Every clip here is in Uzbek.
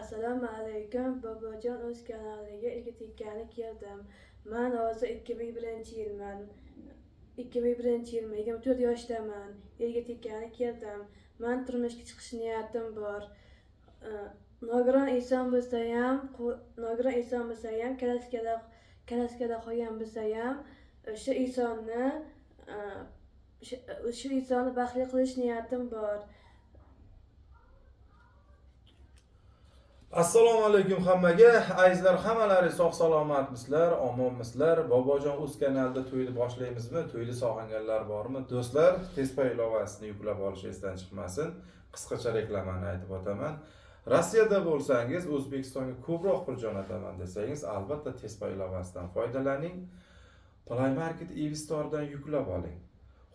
Assalomu alaykum. Bobojon o'z kanaliga ilgi tekkani keldim. Men hozir 2001-yilman. 2001-yil 24 yoshdaman. Ilgi tekkani keldim. Men turmushga chiqish niyatim bor. Nogiron inson bo'lsa ham, kalaskada qolgan bo'lsa ham, o'sha insonni baxtli qilish niyatim bor. Assalomu alaykum hammaga. Azizlar, hammalari sog' salomatmisizlar, omonmisizlar? Bobojon o'z kanalida to'yni boshlaymizmi? To'yni sog'inganlar bormi? Do'stlar, Tespa ilovasini yuklab olish esdan chiqmasin. Qisqacha reklamani aytib o'taman. Rossiyada bo'lsangiz, O'zbekistonga ko'proq pul jo'nataman desangiz, albatta Tespa ilovasidan foydalaning. Play Market e-Store'dan yuklab oling.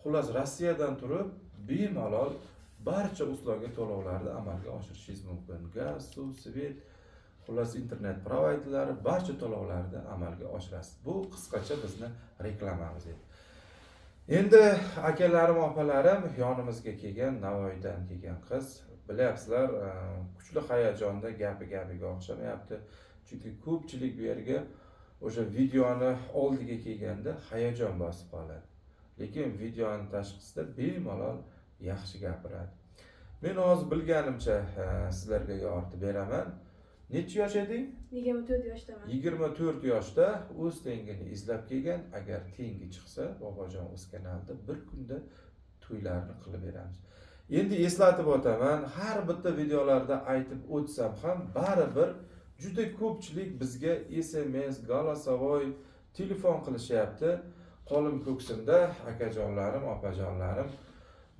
Xullas, Rossiyadan turib bemalol barcha usluga to'lovlarni amalga oshirishingiz mumkin. Gaz, suv, svet, xullas internet provayderlari barcha to'lovlarni amalga oshirasiz. Bu qisqacha bizni reklamamiz edi. Endi akalarim, opalarim, yonimizga kelgan Navoiydan kelgan qiz, bilyapsizlar, kuchli hayajonda gapiga o'xshamayapti. Chunki ko'pchilik bu yerga o'sha videoni oldiga kelganda hayajon bosib qoladi. Lekin videoning tashqisida bemalol yaxshi gapiradi. Men hozir bilganimcha sizlarga yoritib beraman. Necha yosh eding? 24 yoshdaman. 24 yoshda o'z tengini izlab kelgan. Agar tengi chiqsa, Bobojon o'z kanalida bir kunda to'ylarni qilib beramiz. Endi eslatib o'taman, har bitta videolarda aytib o'tsam ham baribir juda ko'pchilik bizga SMS, голосовой telefon qilishyapti. Qo'lim ko'ksimda akajonlarim, opajonlarim,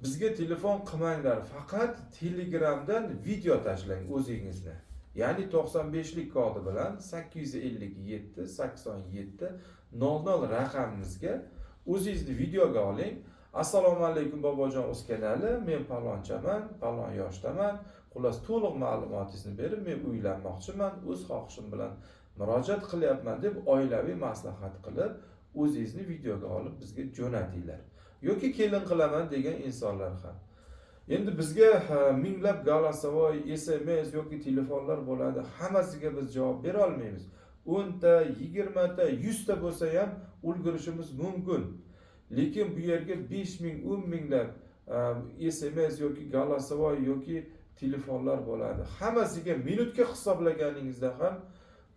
bizga telefon qilmanglar, faqat Telegramdan video tashlang o'zingizni. Ya'ni 95lik kodi bilan 857 87 00 raqamimizga o'zingizni videoga oling. Assalomu alaykum Bobojon o'z kanali, men palonchaman, palon yoshdaman. Xullas to'liq ma'lumotingizni berib, men uylanmoqchiman, o'z xohishim bilan murojaat qilyapman deb oilaviy maslahat qilib, o'zingizni videoga olib bizga jo'natinglar. Yoki kelin qilaman degan insonlar ham. Endi bizga minglab голосовой, SMS yoki telefonlar bo'ladi. Hammasiga biz javob bera olmaymiz. 10 ta, 20 ta, 100 ta bo'lsa ham ulgurishimiz mumkin. Lekin bu yerga 5000, 10 minglab SMS yoki голосовой yoki telefonlar bo'ladi. Hammasiga minutga hisoblaganingizda ham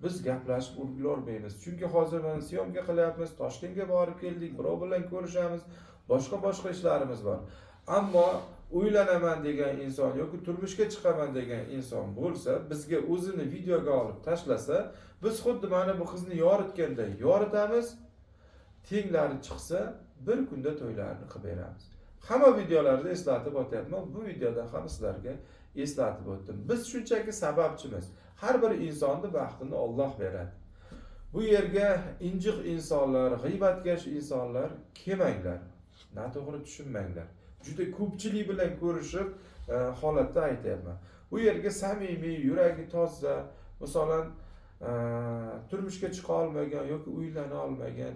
biz gaplashib ulgurolmaymiz. Chunki hozir men syomka qilyapmiz, Toshkentga borib keldik, birov bilan ko'rishamiz, boshqa ishlarimiz bor. Ammo uylanaman degan inson yoki turmushga chiqaman degan inson bo'lsa, bizga o'zini videoga olib tashlasa, biz xuddi mana bu qizni yoritganday yoritamiz. Tenglari chiqsa, bir kunda to'ylarni qilib beramiz. Hamma videolarda eslatib o'tyapman, bu videoda ham sizlarga eslatib o'tdim. Biz shunchaki sababchimiz. Har bir insonni baxtini Alloh beradi. Bu yerga injiq insonlar, g'iybatkash insonlar kelmanglar. Noto'g'ri tushunmanglar. Juda ko'pchilik bilan ko'rishib, holatda aytayapman. Bu yerga samimiy, yuragi toza, masalan, turmushga chiqa olmagan yoki uylana olmagan,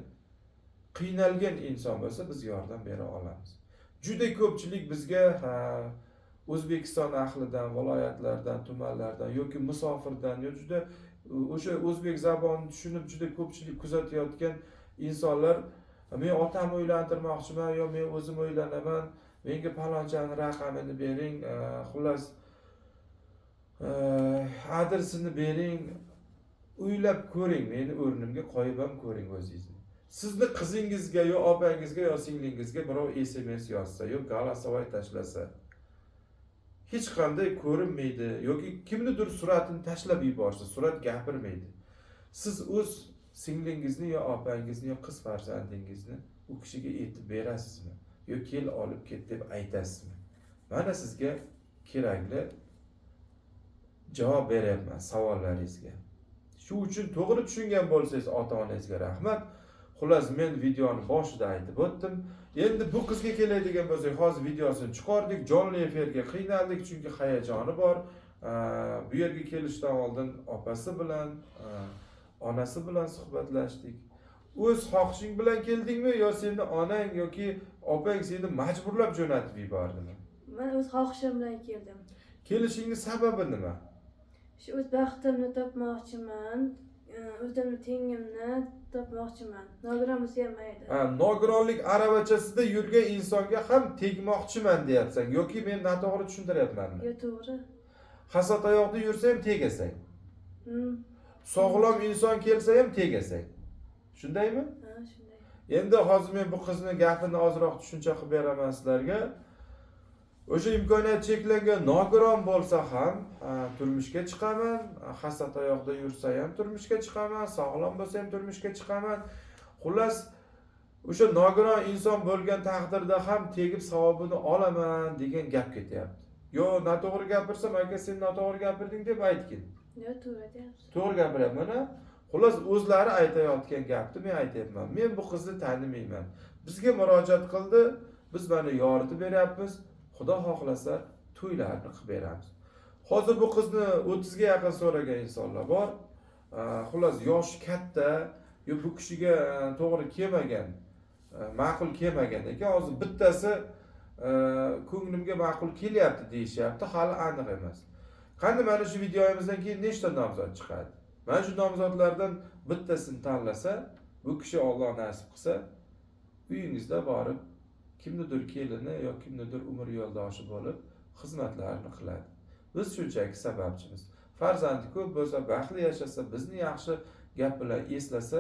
qiynalgan inson bo'lsa, biz yordam bera olamiz. Juda ko'pchilik bizga O'zbekiston ahlidan, viloyatlardan, tumanlardan yoki musofirdan juda o'sha o'zbek zabonini tushunib juda ko'pchilik kuzatayotgan insonlar, men otamni uylantirmoqchiman yo men o'zim uylanaman, menga palonchani raqamini bering, xullas adresini bering, uylab ko'ring, meni o'rnimga qo'yib ham ko'ring o'zingizni. Sizni qizingizga yo opangizga yo singlingizga birov SMS yozsa yo голосовой tashlasa, hech qanday ko'rinmaydi yoki kimnidir suratini tashlab yuborsa, surat gapirmaydi. Siz o'z singlingizni yo opangizni yo qiz farzandingizni u kishiga aytib berasizmi? Yo kel olib ket deb aytasizmi? Mana sizga kerakli javob beryapman savollaringizga. Shu uchun to'g'ri tushungan bo'lsangiz ota-onangizga rahmat. Xullas, men videoni boshida aytib o'tdim. Endi bu qizga keladigan bo'lsak, hozir videosini chiqardik, jonli efirga qiynaldik chunki hayajoni bor. Bu yerga kelishdan oldin opasi bilan, onasi bilan suhbatlashdik. O'z xohishing bilan keldingmi yo seni onang yoki opang seni majburlab jo'natib yubordimi? Men o'z xohishim bilan keldim. Kelishingning sababi nima? Shu o'z baxtimni topmoqchiman. O'zimni tengimni topmoqchiman. Nogiron bo'lsa ham mayli. Nogironlik aravachasida yurgan insonga ham tegmoqchiman deyapsan yoki men noto'g'ri tushuntiryapmanmi? Yo, to'g'ri. Hasad oyoqda yursa ham tegasang. Sog'lom inson kelsa ham tegasang. Shundaymi? Ha, shunday. Endi hozir men bu qizni gapini ozroq tushuncha qilib beraman sizlarga. O'sha imkoniyat cheklangan nogiron bo'lsa ham turmushga chiqaman, hasad oyoqda yursa ham turmushga chiqaman, sog'lom bo'lsa ham turmushga chiqaman. Xullas, o'sha nogiron inson bo'lgan taqdirda ham tegib savobini olaman degan gap ketyapti. Yo, noto'g'ri gapirsam, aka sen noto'g'ri gapirding deb aytgin. Yo, to'g'ri deyapsiz. To'g'ri gapiryapman. Xullas, o'zlari aytayotgan gapni men aytayapman. Men bu qizni tanimayman. Bizga murojaat qildi, biz mana yoritib beryapmiz. Xudo xohlasa to'ylarni qilib beramiz. Hozir bu qizni 30 ga yaqin so'ragan insonlar bor. Xullas, yoshi katta, bu kishiga to'g'ri kelmagan, ma'qul kelmagan ekan. Hozir bittasi ko'nglimga ma'qul kelyapti deyishyapti, hali aniq emas. Qanday mana shu videoyimizdan keyin nechta nomzod chiqadi? Mana shu nomzodlardan bittasini tanlasa, bu kishi Alloh nasib qilsa, uyingizda borib kimnidir kelini yoki kimnidir umr yo'ldoshi bo'lib xizmatlarini qiladi. Biz shunchaki sababchimiz. Farzandi ko'p bo'lsa, baxtli yashasa, bizni yaxshi gap bilan eslasa,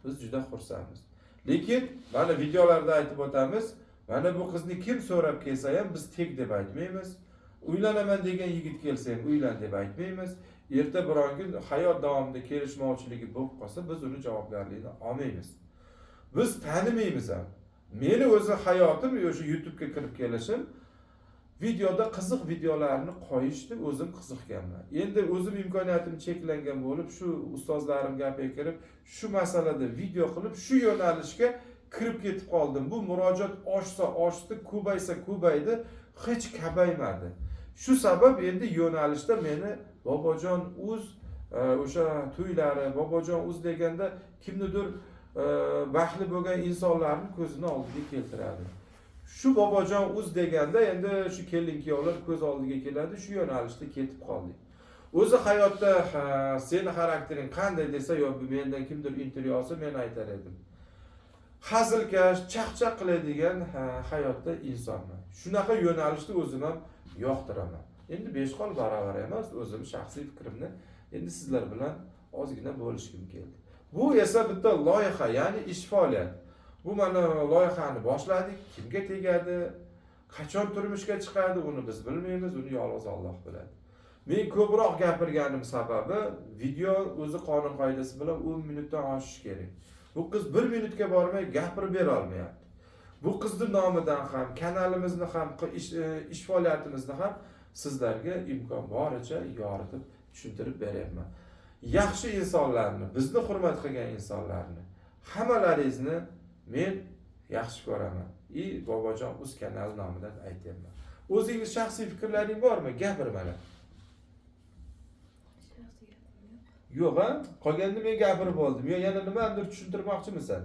biz juda xursandmiz. Lekin mana videolarda aytib o'tamiz, mana bu qizni kim so'rab kelsa ham biz tek deb aytmaymiz. Uylanaman degan yigit kelsa ham uylan deb aytmaymiz. Erta biron kun hayot davomida kelishmovchiligi bo'lib qolsa, biz uni javobgarligini olmaymiz. Biz tanimaymiz ham. Meni o'zi hayotim o'sha YouTube'ga kirib kelishim, videoda qiziq videolarni qo'yishni o'zim qiziqganman. Endi o'zim imkoniyatim cheklangan bo'lib, shu ustozlarim gapiga kirib, shu masalada video qilib, shu yo'nalishga kirib ketib qoldim. Bu murojaat oshdi, ko'paysa ko'paydi, hech kabaymadi. Shu sabab endi yo'nalishda meni Bobojon uz o'sha to'ylari, Bobojon uz deganda kimnidir baxtli bo'lgan insonlarning ko'zini oldiga keltiradi. Shu Bobojon uz deganda endi shu kelin-kuyovlar ko'z oldiga keladi, shu yo'nalishda ketib qoldik. O'zi hayotda seni xaraktering qanday desa, yo mendan kimdir intervyu olsa men aytar edim. Hazilkash, chaqchaq qiladigan hayotda insonman. Shunaqa yo'nalishda o'zim ham yoqtiraman. Endi besh qol barobar emas, o'zim shaxsiy fikrimni endi sizlar bilan ozgina bo'lishim keldi. Bu esa bitta loyiha, ya'ni ish faoliyat. Bu mana loyihani boshladik, kimga tegadi, qachon turmushga chiqadi, uni biz bilmaymiz, uni yolg'iz Alloh biladi. Men ko'proq gapirganim sababi video o'zi qonun qoidasi bilan 10 minutdan oshishi kerak. Bu qiz 1 minutga bormay gapirib bera olmayapti. Bu qizni nomidan ham, kanalimizni ham, ish faoliyatimizni ham sizlarga imkon boricha yoritib, tushuntirib beryapman. Yaxshi insonlarni, bizni hurmat qilgan insonlarni, hammalaringizni men yaxshi ko'raman. Bobojon uz kanali nomidan aytyapman. O'zingiz shaxsiy fikrlaring bormi? Gapir mana. Yo'q, qolganda men gapirib oldim. Yo, yana nimadir tushuntirmoqchimisan?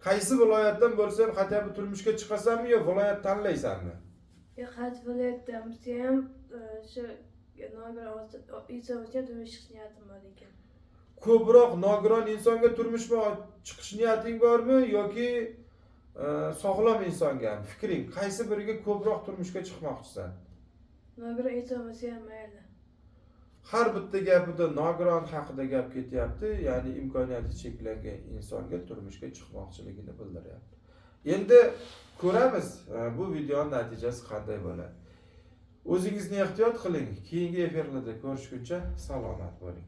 Qaysi viloyatdan bo'lsam, xataba turmushga chiqasanmi yo viloyat tanlaysanmi? Yo, qaysi viloyatdan bo'lsam, shu nogiron insonga turmush chiqish niyatim bor ekan. Ko'proq nogiron insonga turmushga chiqish niyating bormi yoki sog'lom insonga? Fikring qaysi biriga ko'proq turmushga chiqmoqchisan? Nogiron inson bo'lsa ham mayli. Har bitta gapida nogiron haqida gap ketyapti, ya'ni imkoniyati cheklangan insonga turmushga chiqmoqchiligini bildiryapti. Endi ko'ramiz bu videoning natijasi qanday bo'ladi. O'zingizni ehtiyot qiling. Keyingi efirlarda ko'rishguncha salomat bo'ling.